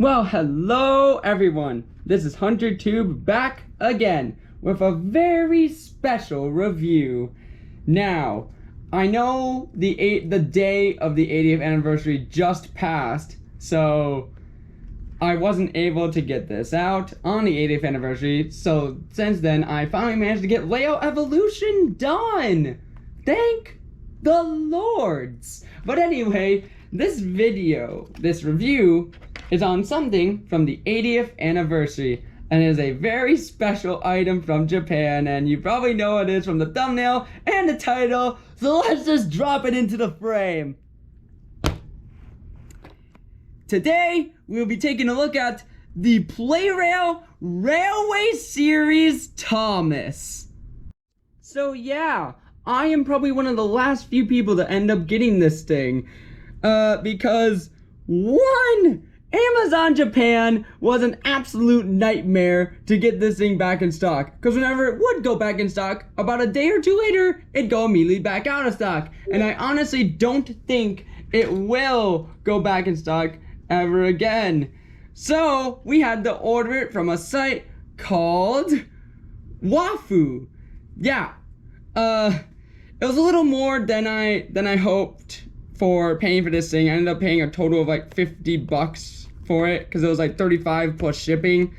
Well, hello everyone. This is HunterTube back again with a very special review. Now, I know the day of the 80th anniversary just passed, so I wasn't able to get this out on the 80th anniversary. So since then, I finally managed to get Layout Evolution done. Thank the Lords. But anyway, this review is on something from the 80th anniversary, and is a very special item from Japan, and you probably know what it is from the thumbnail and the title, so let's just drop it into the frame. Today, we'll be taking a look at the Plarail Railway Series Thomas. So yeah, I am probably one of the last few people to end up getting this thing, because one, Amazon Japan was an absolute nightmare to get this thing back in stock, because whenever it would go back in stock, about a day or two later, it'd go immediately back out of stock, and I honestly don't think it will go back in stock ever again. So we had to order it from a site called Wafu. Yeah, it was a little more than I hoped for paying for this thing. I ended up paying a total of like 50 bucks for it, because it was like 35 plus shipping.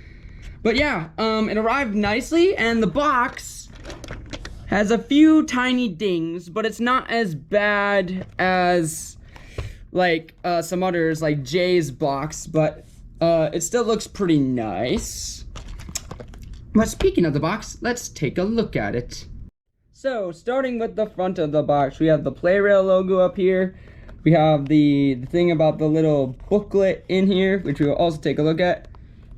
But yeah, it arrived nicely, and the box has a few tiny dings, but it's not as bad as like some others, like Jay's box, but it still looks pretty nice. But speaking of the box, let's take a look at it. So, starting with the front of the box, we have the Plarail logo up here. We have the thing about the little booklet in here, which we will also take a look at.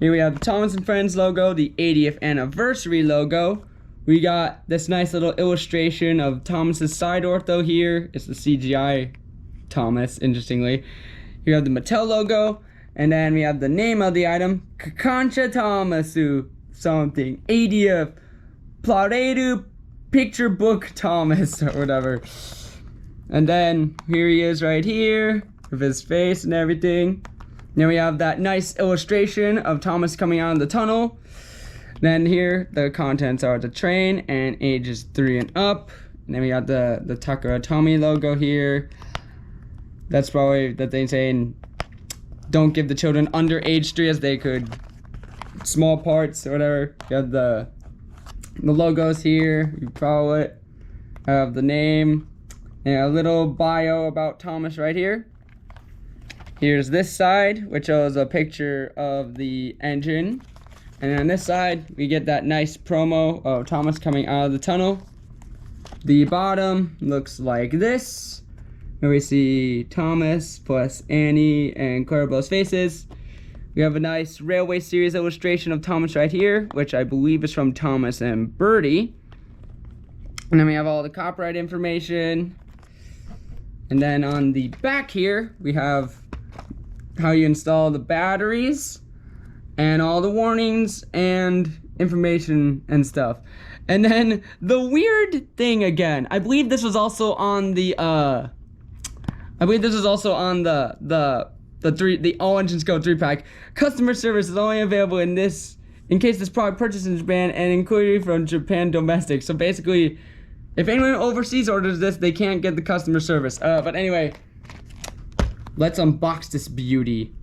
Here we have the Thomas and Friends logo, the 80th anniversary logo. We got this nice little illustration of Thomas's side ortho here. It's the CGI Thomas, interestingly. Here we have the Mattel logo, and then we have the name of the item, Kakancha Thomasu something, 80th Plarail Picture Book Thomas, or whatever. And then here he is right here with his face and everything. Then we have that nice illustration of Thomas coming out of the tunnel. Then here the contents are the train and ages 3 and up. And then we got the Takara Tomy logo here. That's probably the thing saying don't give the children under age 3, as they could small parts or whatever. You have the logos here. You follow it. I have the name. And a little bio about Thomas right here. Here's this side, which shows a picture of the engine. And on this side, we get that nice promo of Thomas coming out of the tunnel. The bottom looks like this. And we see Thomas plus Annie and Clarabelle's faces. We have a nice Railway Series illustration of Thomas right here, which I believe is from Thomas and Birdie. And then we have all the copyright information. And then on the back here, we have how you install the batteries and all the warnings and information and stuff. And then the weird thing again, I believe this was also on the all engines go 3-pack. Customer service is only available in case this product purchased in Japan and included from Japan domestic. So basically, if anyone overseas orders this, they can't get the customer service. But anyway, let's unbox this beauty.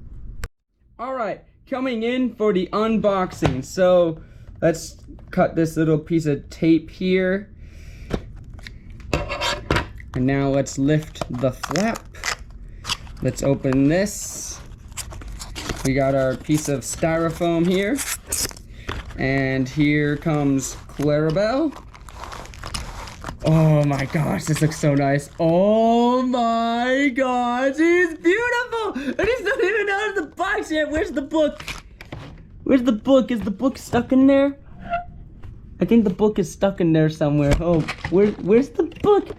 Alright, coming in for the unboxing. So, let's cut this little piece of tape here. And now let's lift the flap. Let's open this. We got our piece of styrofoam here. And here comes Clarabelle. Oh my gosh, this looks so nice. Oh my gosh, he's beautiful! And he's not even out of the box yet. Where's the book? Where's the book? Is the book stuck in there? I think the book is stuck in there somewhere. Oh, where's the book?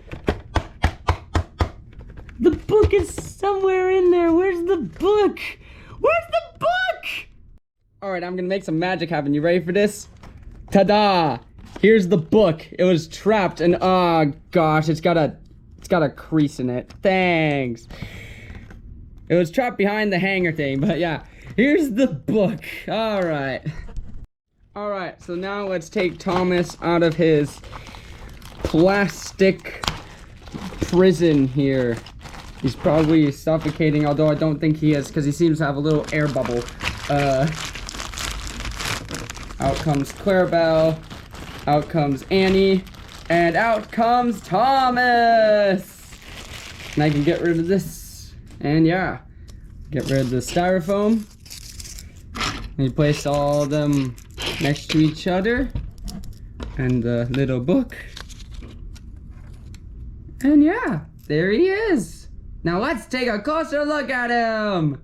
The book is somewhere in there. Where's the book? Where's the book? Alright, I'm gonna make some magic happen. You ready for this? Ta-da! Here's the book. It was trapped, and oh gosh, it's got a crease in it. Thanks. It was trapped behind the hanger thing, but yeah. Here's the book. All right, so now let's take Thomas out of his plastic prison here. He's probably suffocating, although I don't think he is, because he seems to have a little air bubble. Out comes Clarabelle, out comes Annie, and out comes Thomas! And I can get rid of this, and yeah, get rid of the styrofoam. And you place all of them next to each other, and the little book. And yeah, there he is. Now let's take a closer look at him.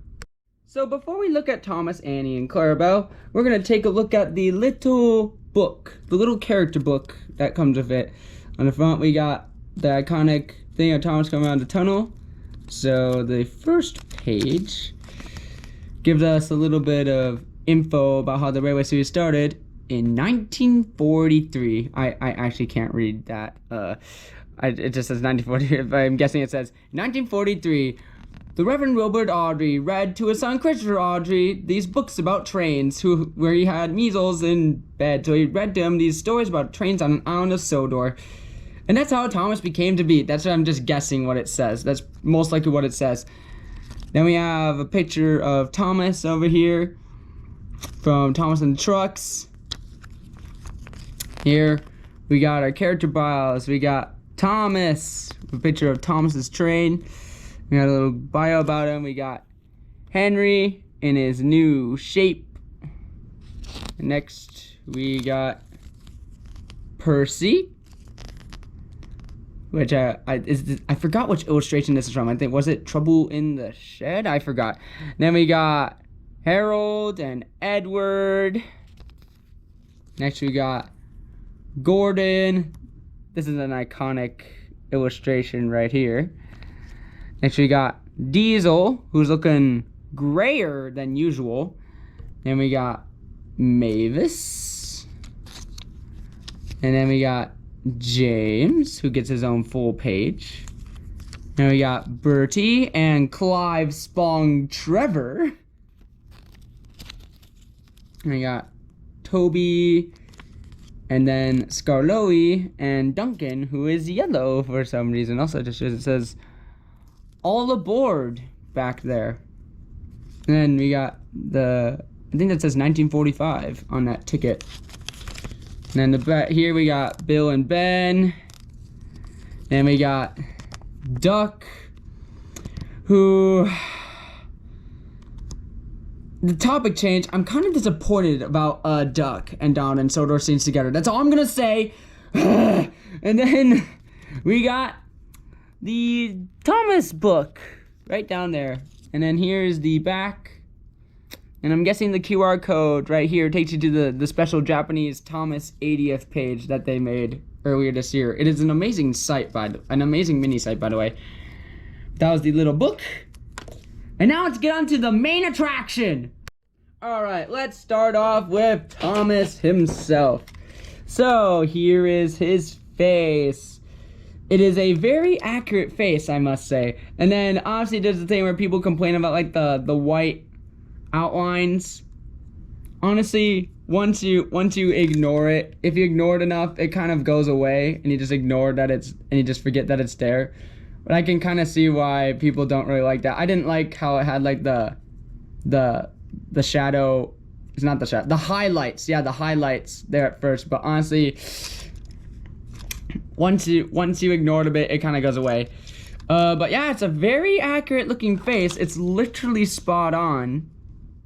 So before we look at Thomas, Annie, and Clarabelle, we're gonna take a look at the little book, the little character book that comes with it. On the front, we got the iconic thing of Thomas coming out of the tunnel. So the first page gives us a little bit of info about how the Railway series started in 1943. I actually can't read that. It just says 1943, but I'm guessing it says 1943. The Reverend Wilbur Awdry read to his son Christopher Awdry these books about trains, where he had measles in bed. So he read to him these stories about trains on an island of Sodor. And that's how Thomas became to be. That's what I'm just guessing what it says. That's most likely what it says. Then we have a picture of Thomas over here from Thomas and the Trucks. Here we got our character bios. We got Thomas, a picture of Thomas's train. We got a little bio about him. We got Henry in his new shape. Next, we got Percy, which I forgot which illustration this is from. I think, was it Trouble in the Shed? I forgot. Then we got Harold and Edward. Next, we got Gordon. This is an iconic illustration right here. Next we got Diesel, who's looking grayer than usual. Then we got Mavis. And then we got James, who gets his own full page. Then we got Bertie and Clive Spong Trevor. And we got Toby, and then Scarloey and Duncan, who is yellow for some reason. Also, just it says all aboard back there. And then we got I think that says 1945 on that ticket. And then here we got Bill and Ben. And we got Duck, who, the topic change, I'm kind of disappointed about Duck and Don and Sodor scenes together. That's all I'm gonna say. And then we got the Thomas book right down there. And then here's the back. And I'm guessing the QR code right here takes you to the special Japanese Thomas 80th page that they made earlier this year. It is an amazing site, an amazing mini site, by the way. That was the little book. And now let's get on to the main attraction. Alright, let's start off with Thomas himself. So, here is his face. It is a very accurate face, I must say. And then, obviously, there's the thing where people complain about, like, the white outlines. Honestly, once you ignore it, if you ignore it enough, it kind of goes away, and you just ignore that and you just forget that it's there. But I can kind of see why people don't really like that. I didn't like how it had, like, the shadow. It's not the shadow. The highlights. Yeah, the highlights there at first. But honestly, once you ignore it a bit, it kind of goes away. But yeah, it's a very accurate looking face. It's literally spot on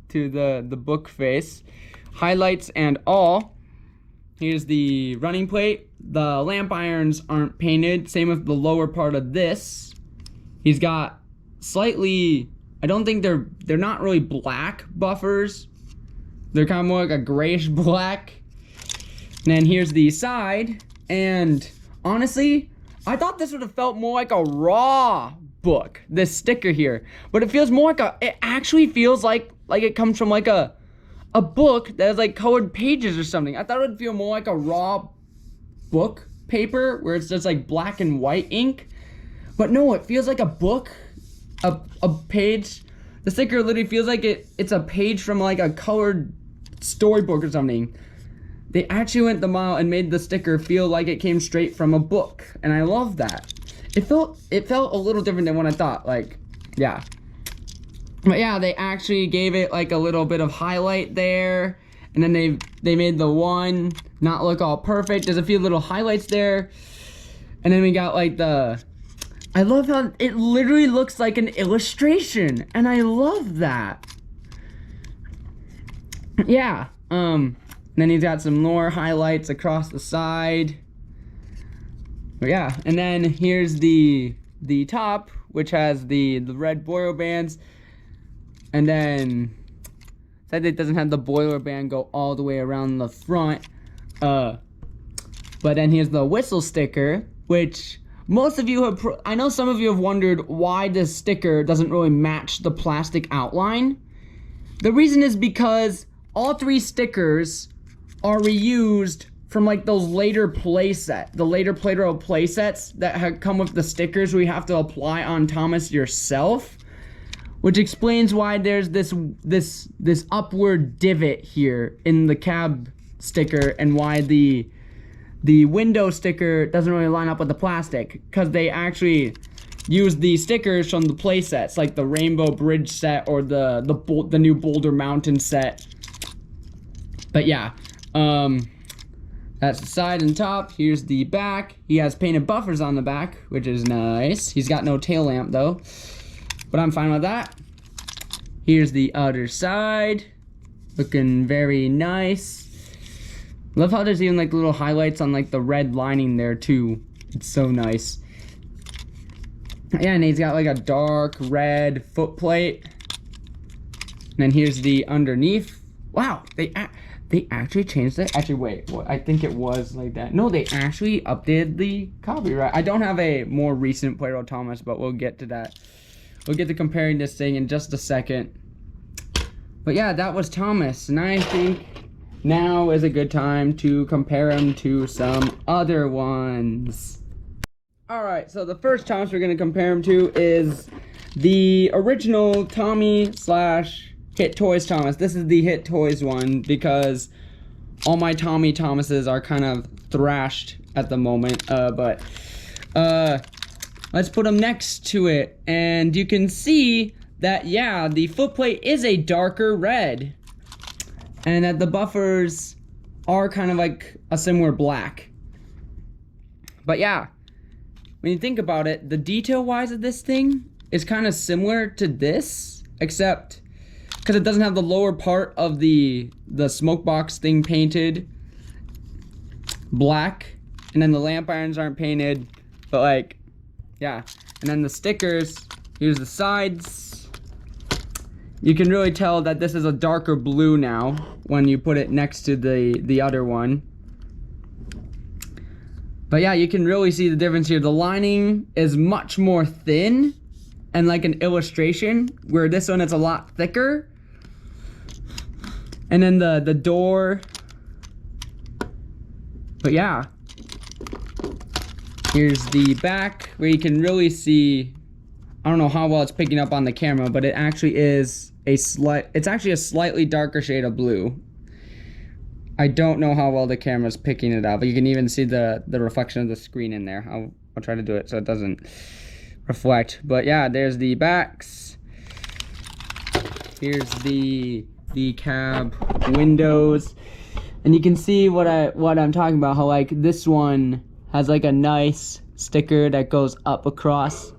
to the book face. Highlights and all. Here's the running plate. The lamp irons aren't painted. Same with the lower part of this. He's got slightly, I don't think they're not really black buffers. They're kind of more like a grayish black. And then here's the side. And honestly, I thought this would have felt more like a raw book, this sticker here. But it feels more like it actually feels like it comes from like a book that has like colored pages or something. I thought it would feel more like a raw book paper where it's just like black and white ink. But no, it feels like a book, a page The sticker literally feels like it's a page from like a colored storybook or something. They actually went the mile and made the sticker feel like it came straight from a book, and I love that. It felt a little different than what I thought. Like, yeah. But yeah, they actually gave it like a little bit of highlight there, and then they made the one not look all perfect. There's a few little highlights there, and then we got like the. I love how it literally looks like an illustration, and I love that. Yeah. And then he's got some more highlights across the side. But yeah, and then here's the top, which has the red boiler bands. And then said it doesn't have the boiler band go all the way around the front. But then here's the whistle sticker, which most of you have I know some of you have wondered why this sticker doesn't really match the plastic outline. The reason is because all three stickers are reused from like those later the later Plarail play sets that have come with the stickers where you have to apply on Thomas yourself, which explains why there's this upward divot here in the cab sticker, and why the window sticker doesn't really line up with the plastic, because they actually use the stickers from the play sets, like the Rainbow Bridge set or the new Boulder Mountain set. But yeah, that's the side and top. Here's the back. He has painted buffers on the back, which is nice. He's got no tail lamp though, but I'm fine with that. Here's the other side, looking very nice. Love how there's even like little highlights on like the red lining there too. It's so nice. Yeah, and he's got like a dark red foot plate. And then here's the underneath. Wow, they actually changed it. Actually, wait, what? I think it was like that. No, they actually updated the copyright. I don't have a more recent Plarail Thomas, but we'll get to that. We'll get to comparing this thing in just a second. But yeah, that was Thomas, and I think now is a good time to compare him to some other ones. Alright, so the first Thomas we're going to compare him to is the original Tommy / Hit Toys Thomas. This is the Hit Toys one because all my Tommy Thomases are kind of thrashed at the moment. But let's put them next to it, and you can see that, yeah, the footplate is a darker red, and that the buffers are kind of like a similar black. But yeah, when you think about it, the detail wise of this thing is kind of similar to this, except because it doesn't have the lower part of the smoke box thing painted black, and then the lamp irons aren't painted, but like, yeah. And then the stickers, here's the sides. You can really tell that this is a darker blue now when you put it next to the other one. But yeah, you can really see the difference here. The lining is much more thin and like an illustration, where this one is a lot thicker. And then the door. But yeah, here's the back, where you can really see, I don't know how well it's picking up on the camera, but it actually is it's actually a slightly darker shade of blue. I don't know how well the camera's picking it up, but you can even see the reflection of the screen in there. I'll try to do it so it doesn't reflect. But yeah, there's the backs. Here's the cab windows, and you can see what I'm talking about, how like this one has like a nice sticker that goes up across.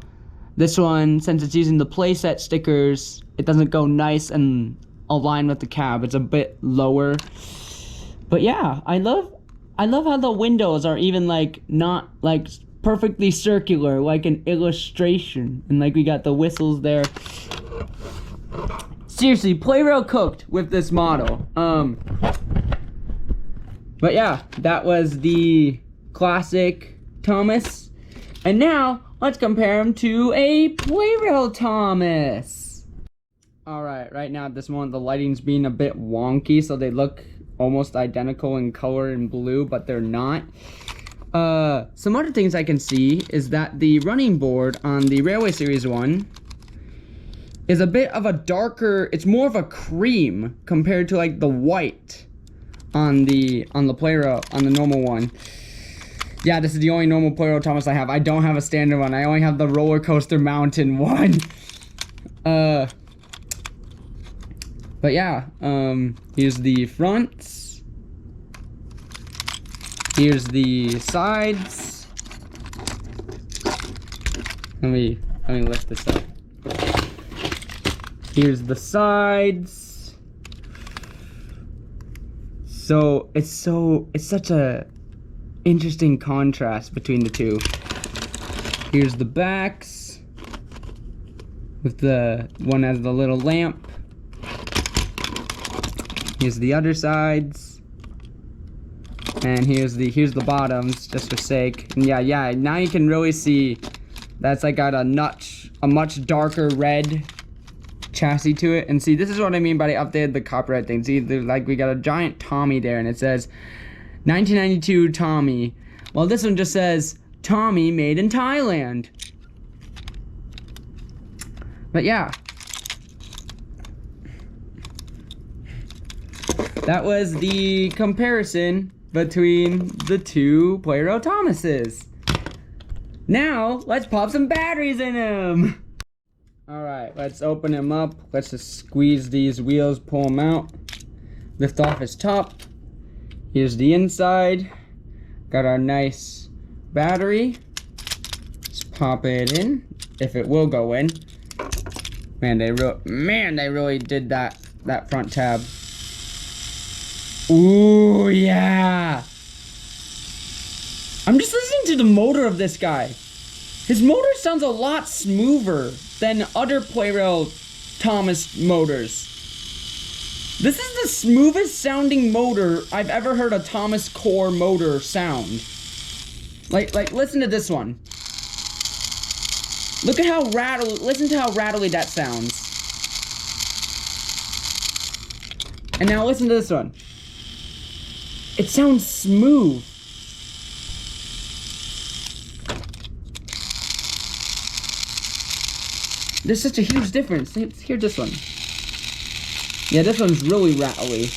This one, since it's using the playset stickers, it doesn't go nice and align with the cab. It's a bit lower. But yeah, I love how the windows are even like not like perfectly circular, like an illustration. And like we got the whistles there. Seriously, Plarail cooked with this model. But yeah, that was the classic Thomas. And now let's compare him to a Plarail Thomas. Alright, right now at this moment the lighting's being a bit wonky, so they look almost identical in color and blue, but they're not. Some other things I can see is that the running board on the Railway Series one is a bit of a darker, it's more of a cream compared to like the white on the Plarail, on the normal one. Yeah, this is the only normal Plarail Thomas I have. I don't have a standard one. I only have the roller coaster mountain one. But yeah, here's the fronts. Here's the sides. Let me lift this up. Here's the sides. So it's such a interesting contrast between the two. Here's the backs with the one as the little lamp. Here's the other sides. And here's the bottoms, just for sake. And yeah, now you can really see that's like got a much darker red chassis to it. And see, this is what I mean by they updated the copyright thing. See, like we got a giant Tommy there, and it says 1992 Tommy. Well, this one just says Tommy made in Thailand. But yeah, that was the comparison between the two Plarail Thomases. Now, let's pop some batteries in them. Alright, let's open him up. Let's just squeeze these wheels, pull them out. Lift off his top. Here's the inside. Got our nice battery. Let's pop it in, if it will go in. Man, they really did that front tab. Ooh, yeah. I'm just listening to the motor of this guy. His motor sounds a lot smoother than other Plarail Thomas motors. This is the smoothest sounding motor I've ever heard a Thomas Core motor sound. Like listen to this one. Look at how listen to how rattly that sounds. And now listen to this one. It sounds smooth. There's such a huge difference. Hear this one. Yeah, this one's really rattly.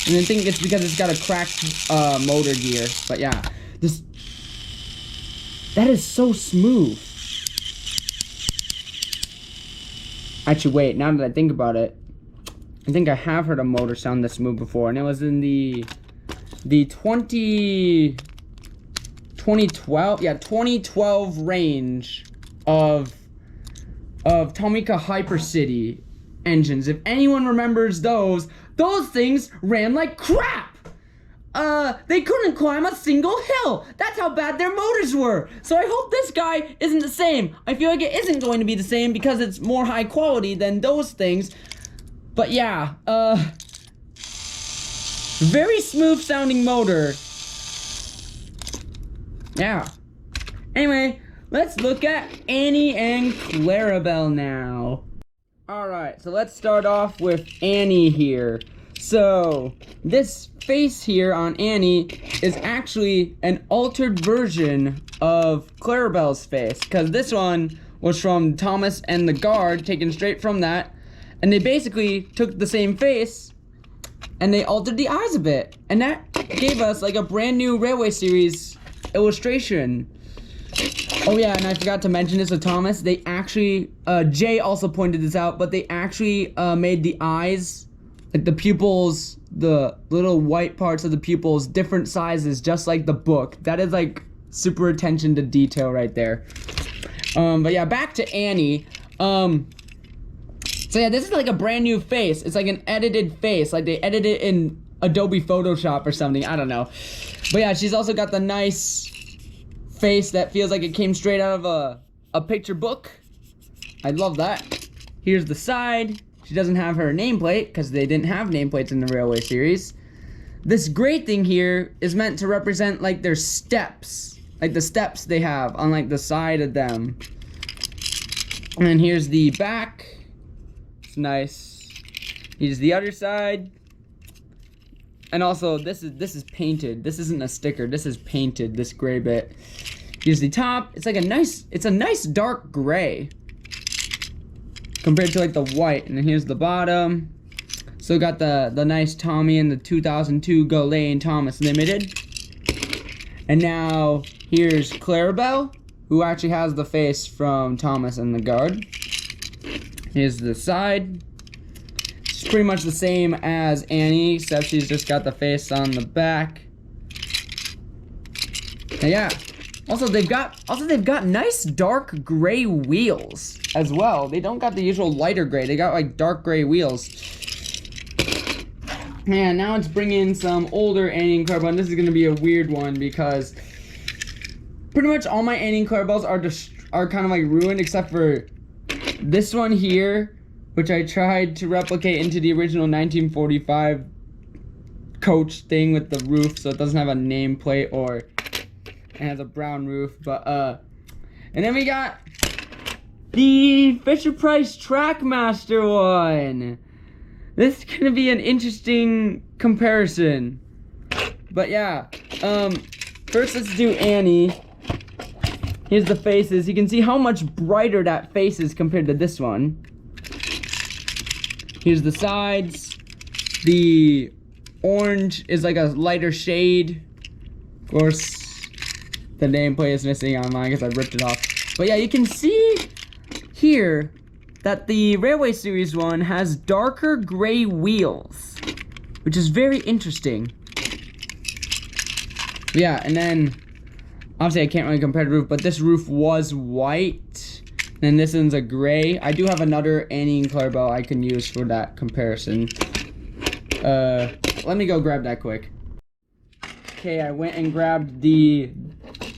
And I think it's because it's got a cracked motor gear. But yeah, that is so smooth. Actually, wait, now that I think about it, I think I have heard a motor sound this smooth before, and it was in the 2012 range of Tomica Hypercity engines. If anyone remembers those things ran like crap. They couldn't climb a single hill. That's how bad their motors were. So I hope this guy isn't the same. I feel like it isn't going to be the same because it's more high quality than those things. But yeah, very smooth sounding motor. Yeah. Anyway, let's look at Annie and Clarabelle now. Alright, so let's start off with Annie here. So, this face here on Annie is actually an altered version of Clarabelle's face, because this one was from Thomas and the Guard, taken straight from that, and they basically took the same face and they altered the eyes a bit, and that gave us like a brand new Railway Series illustration. Oh yeah, and I forgot to mention this with Thomas. They actually, Jay also pointed this out, but they actually made the eyes, like the pupils, the little white parts of the pupils, different sizes, just like the book. That is like super attention to detail right there. But yeah, back to Annie. So yeah, this is like a brand new face. It's like an edited face, like they edited it in Adobe Photoshop or something. I don't know. But yeah, she's also got the nice face that feels like it came straight out of a picture book. I love that. Here's the side. She doesn't have her nameplate because they didn't have nameplates in the Railway Series. This gray thing here is meant to represent like their steps, like the steps they have on like the side of them. And then here's the back. It's nice. Here's the other side. And also this is painted. This isn't a sticker. This is painted, this gray bit. Here's the top. It's like a nice dark gray. compared to like the white. And then here's the bottom. So got the nice Tommy and the 2002 Ghislaine Thomas Limited. And now here's Clarabelle, who actually has the face from Thomas and the guard. Here's the side. It's pretty much the same as Annie, except she's just got the face on the back. And yeah. Also they've got nice dark gray wheels as well. They don't got the usual lighter gray. They got like dark gray wheels. And now it's bringing some older Annie and Clarabelle. And this is gonna be a weird one because pretty much all my Annie and Clarabelles are kind of like ruined, except for this one here, which I tried to replicate into the original 1945 coach thing with the roof, so it doesn't have a nameplate or it has a brown roof. But and then we got the Fisher-Price Trackmaster one. This is gonna be an interesting comparison. But yeah, first let's do Annie. Here's the faces. You can see how much brighter that face is compared to this one. Here's the sides. The orange is like a lighter shade. Of course, the nameplate is missing on mine because I ripped it off. But yeah, you can see here that the Railway Series one has darker gray wheels, which is very interesting. Yeah, and then obviously I can't really compare the roof, but this roof was white, and this one's a gray. I do have another Annie and Clarabelle I can use for that comparison. Let me go grab that quick. Okay, I went and grabbed the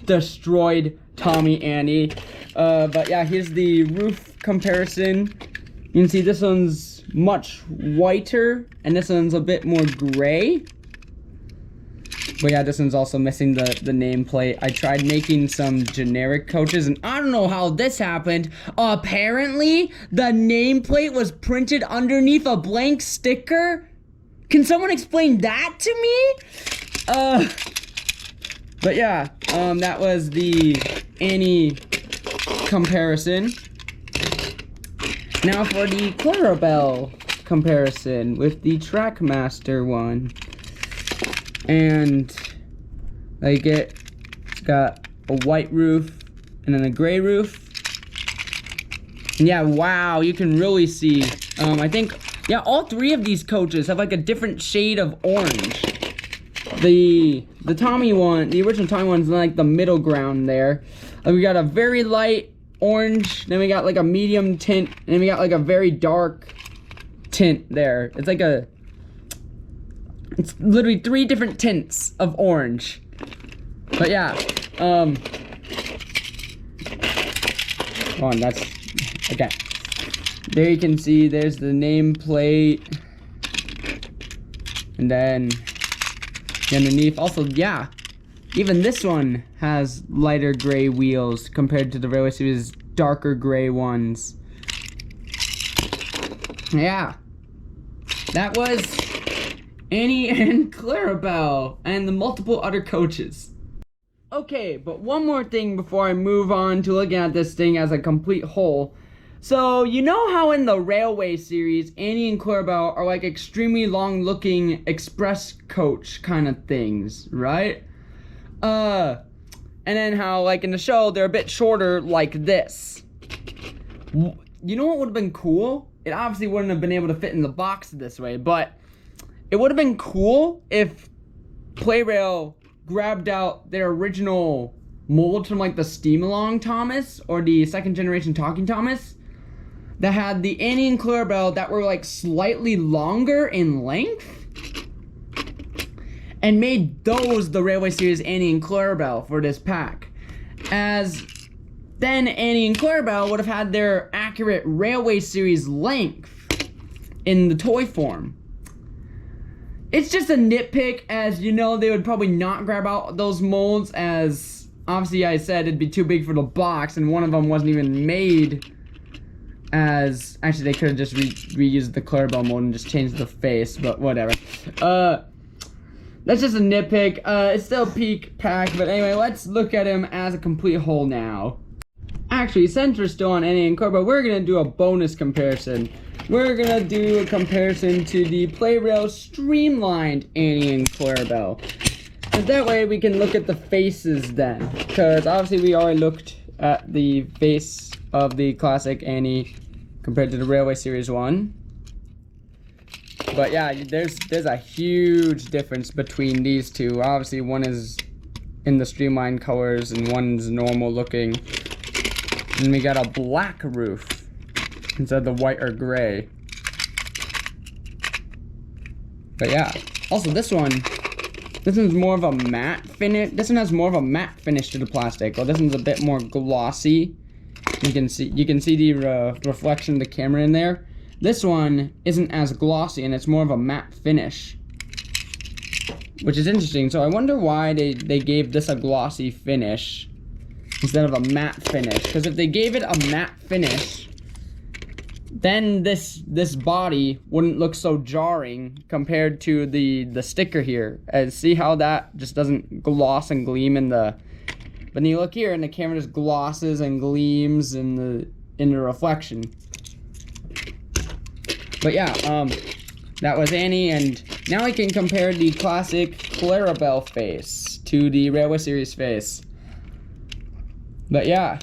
destroyed Tommy Annie. But yeah, here's the roof comparison. You can see this one's much whiter, and this one's a bit more gray. But yeah, this one's also missing the nameplate. I tried making some generic coaches, and I don't know how this happened. Apparently, the nameplate was printed underneath a blank sticker. Can someone explain that to me? But yeah, that was the Annie comparison. Now for the Clarabelle comparison with the Trackmaster one. And like it's got a white roof and then a gray roof. And yeah, wow, you can really see. I think, yeah, all three of these coaches have like a different shade of orange. The Tommy one, the original Tommy one's like the middle ground there. We got a very light orange, then we got like a medium tint, and then we got like a very dark tint there. It's like it's literally 3 different tints of orange. But yeah, hold on, that's, okay. There you can see, there's the nameplate. And then underneath, also, yeah, even this one has lighter gray wheels compared to the Railway Series darker gray ones. Yeah, that was Annie and Clarabelle and the multiple other coaches. Okay, but one more thing before I move on to looking at this thing as a complete whole. So, you know how in the Railway Series, Annie and Clarabelle are like extremely long-looking express coach kind of things, right? And then how, like in the show, they're a bit shorter like this. You know what would have been cool? It obviously wouldn't have been able to fit in the box this way, but it would have been cool if Plarail grabbed out their original mold from like the Steam-Along Thomas or the second generation Talking Thomas that had the Annie and Clarabelle that were like slightly longer in length and made those the Railway Series Annie and Clarabelle for this pack. As then Annie and Clarabelle would have had their accurate Railway Series length in the toy form. It's just a nitpick, as you know, they would probably not grab out those molds, as obviously I said it'd be too big for the box, and one of them wasn't even made as, actually they could have just reused the Clarabelle mold and just changed the face, but whatever. That's just a nitpick. It's still a peak pack, but anyway, let's look at him as a complete whole now. actually, since we're still on Annie and Corba, we're gonna do a bonus comparison. We're gonna do a comparison to the Plarail Streamlined Annie and Clarabelle. And that way we can look at the faces then. Because obviously we already looked at the face of the classic Annie compared to the Railway Series 1. But yeah, there's a huge difference between these two. Obviously one is in the streamlined colors and one's normal looking. And we got a black roof instead of the white or gray. But yeah, also this one's more of a matte finish. This one has more of a matte finish to the plastic. Well, this one's a bit more glossy. You can see the reflection of the camera in there. This one isn't as glossy and it's more of a matte finish, which is interesting. So I wonder why they gave this a glossy finish instead of a matte finish. Because if they gave it a matte finish, then this body wouldn't look so jarring compared to the sticker here. See how that just doesn't gloss and gleam in the. But then you look here and the camera just glosses and gleams in the reflection. But yeah, that was Annie, and now we can compare the classic Clarabelle face to the Railway Series face. But yeah,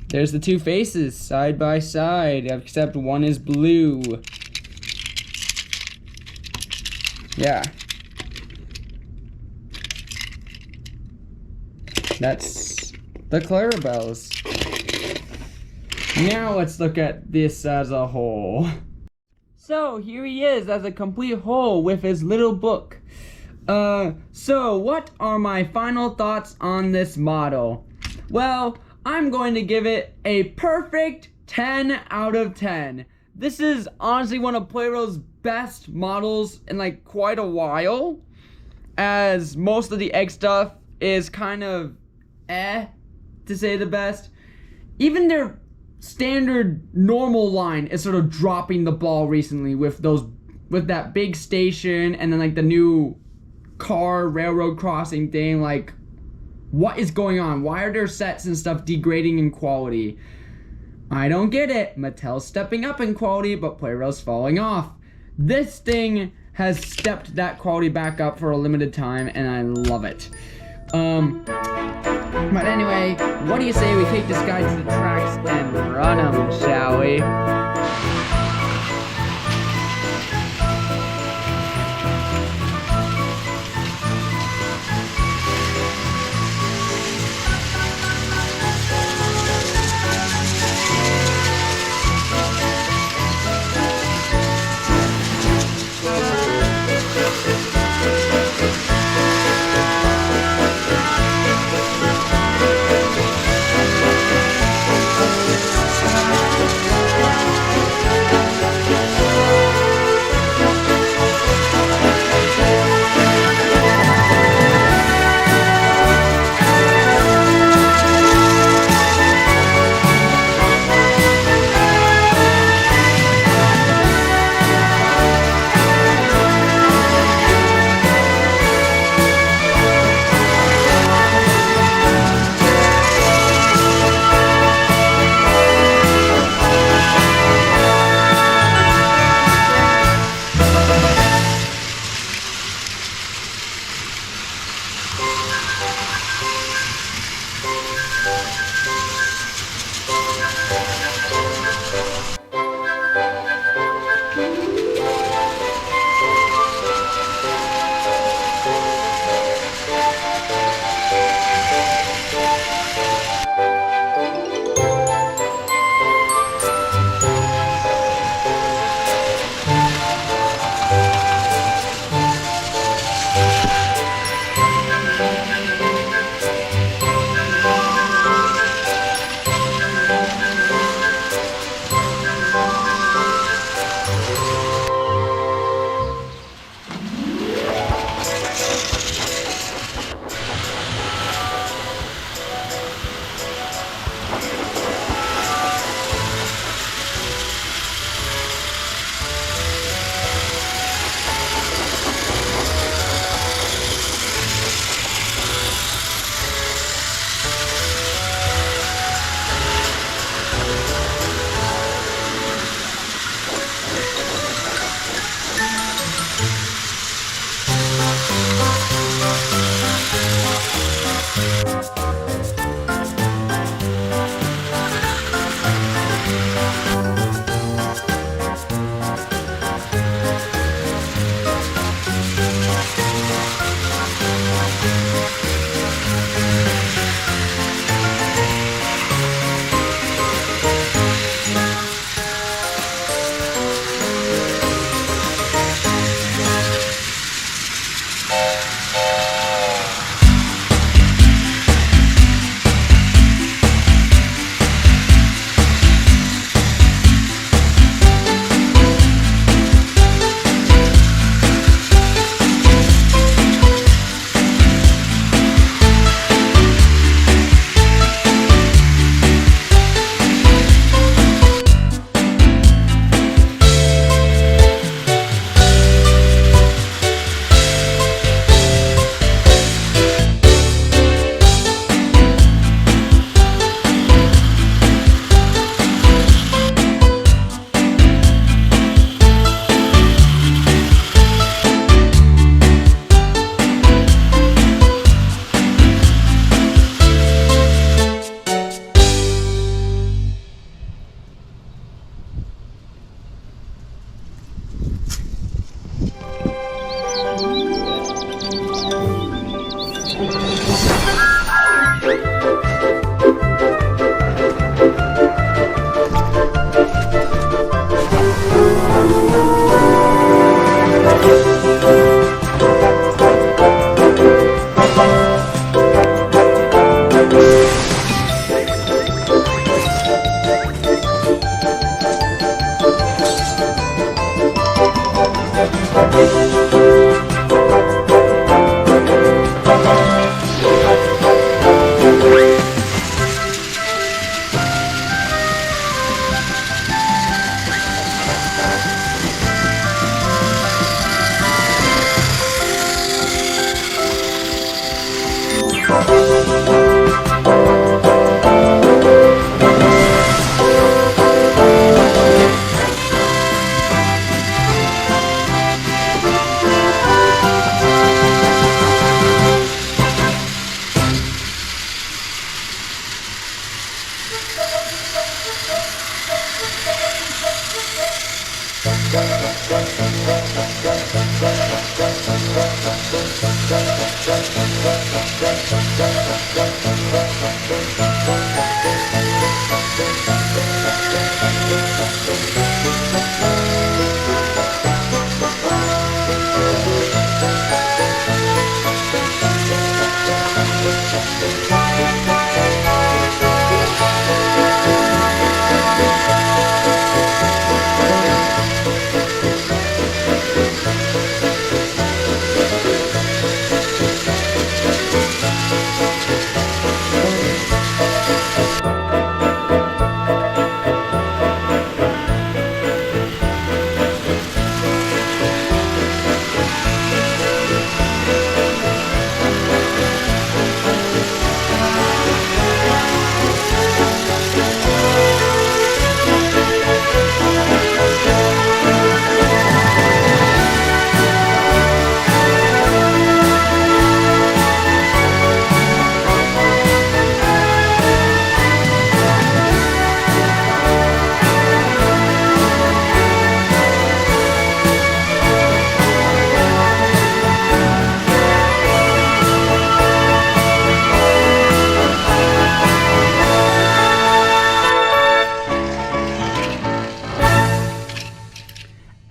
there's the two faces side by side, except one is blue. Yeah. That's the Clarabelles. Now let's look at this as a whole. So here he is as a complete whole with his little book. So what are my final thoughts on this model? Well, I'm going to give it a perfect 10 out of 10. This is honestly one of Plarail's best models in like quite a while, as most of the egg stuff is kind of to say the best. Even their standard normal line is sort of dropping the ball recently with that big station and then like the new car railroad crossing thing. Like, what is going on? Why are their sets and stuff degrading in quality? I don't get it. Mattel's stepping up in quality, but Plarail's falling off. This thing has stepped that quality back up for a limited time, and I love it. But anyway, what do you say we take this guy to the tracks and run him, shall we?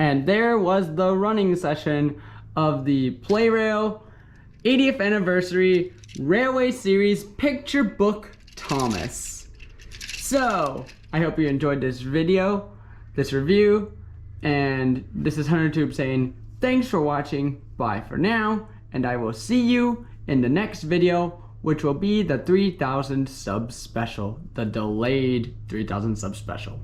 And there was the running session of the Plarail 80th Anniversary Railway Series Picture Book Thomas. So, I hope you enjoyed this video, this review, and this is HunterTube saying thanks for watching, bye for now, and I will see you in the next video, which will be the 3,000 sub special, the delayed 3,000 sub special.